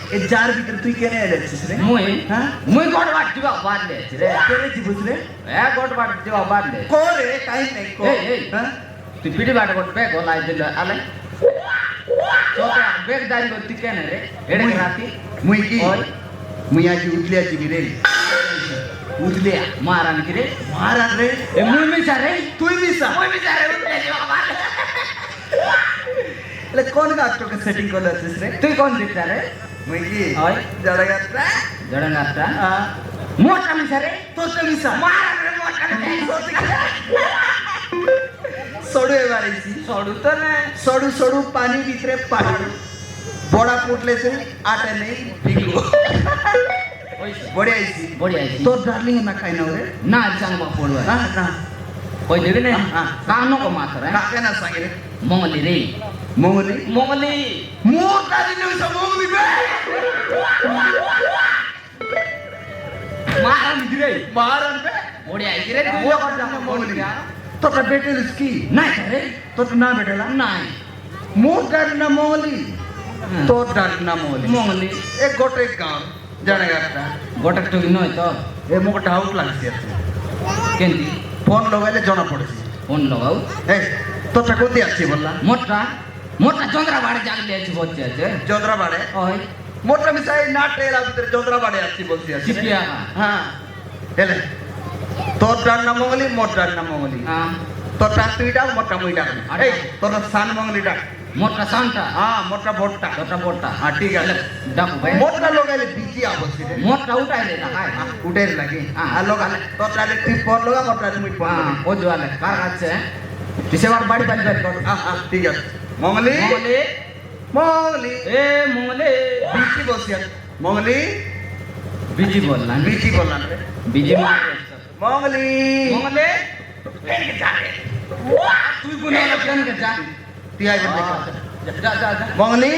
এ যার ভিতরে তুই কেনে এলেছিস রে মুই হ্যাঁ মুই গড় বাট দিবা বাড়লে রে কেনে জিবুস রে এ গড় বাট দিবা বাড়লে করে কাই নাই কো এই হ্যাঁ তুই পিটি বাট গড় বে গলাই দিল আলে তোকে বেগ দাঁড়ি করতে কেন রে এড়ে রাতি মুই কি ওই মুই আজ উঠলে আছিবি রে উঠলে মারান কি রে মারান রে এ মুই মিছা রে তুই মিশা মুই মিছা রে উঠলে দিবা বাড়লে এলে কোন গাছটাকে সেটিং করে আছিস রে তুই কোন দিতা রে মুই কি ওই জড়া গাছটা জড়ে নাটা হ্যাঁ মোটা মিছা রে তোর তো মিশা মারান রে মোটা সড়ু এবারেছি সড়ু তো না সড়ু সড়ু পানি ভিতরে পাহাড় বড়া পুটলে সে আটা নেই ভিগো ওই বড়ে আইছি বড়ি আইছি তোর ডার্লিং না খাই না রে না চাংবা পড়বা না না ওই দেবে না হ্যাঁ। কানো কো মাথা রে কাকে না সাগে রে মঙ্গলি রে মঙ্গলি মঙ্গলি মোর ডার্লিং না সব মঙ্গলি বে মারান দিরে মারান বে বড়ি আইছি রে তুই মোর যখন ডার্লিং যখন মঙ্গলি বলবি তোটা বেটেল কি নাই রে তোর না বেটেলা নাই মোর ডার্লিং না মঙ্গলি তোর ডার্লিং না মঙ্গলি মঙ্গলি এক গোটে গাঁও জানে গাছটা গোটা টুকি নয় তো এ মুখ ডাউট লাগছে কেন্দি ফোন লগাইলে জনা পড়েছে ফোন লগাও এই তোরটা কোথায় আসছি বললা মোটা মোটা চন্দ্রা বাড়ি জাগলে আছে বলছে আছে চন্দ্রা বাড়ে ওই মোটা মিশাই নাটে এর ভিতরে চন্দ্রা বাড়ে আসছি বলছি আসছি চিপিয়া হ্যাঁ এলে তোর ডান না মঙ্গলি মোর ডান না মঙ্গলি হ্যাঁ তোর ডাক তুই ডাক মোটা মুই ডাক আরে। এই তোর সান মঙ্গলি ডাক মোটা সানটা হ্যাঁ মোটা ভোটটা তোটা বড়টা হ্যাঁ ঠিক আছে ডাকু ভাই মোটা লোগাইলে বিজি আবছি রে মোটা উঠাই রে টাকায় উঠে লাগে হ্যাঁ। আর লোগালে তোর ডালে তুই ফোন লগা মোর ডালে মুই ফোন হ্যাঁ ও জোয়ালে কার আছে কিসেবার বাড়ি বাড়ি বাড়ি কর ঠিক আছে মঙ্গলি মঙ্গলি মঙ্গলি এ মঙ্গলি বিজি বসি আছে মঙ্গলি বিজি বললাম বিজি বললাম রে বিজি মারে মঙ্গলি মঙ্গলি তুই কোন কেন যা তুই আইবেন যা যা যা মঙ্গলি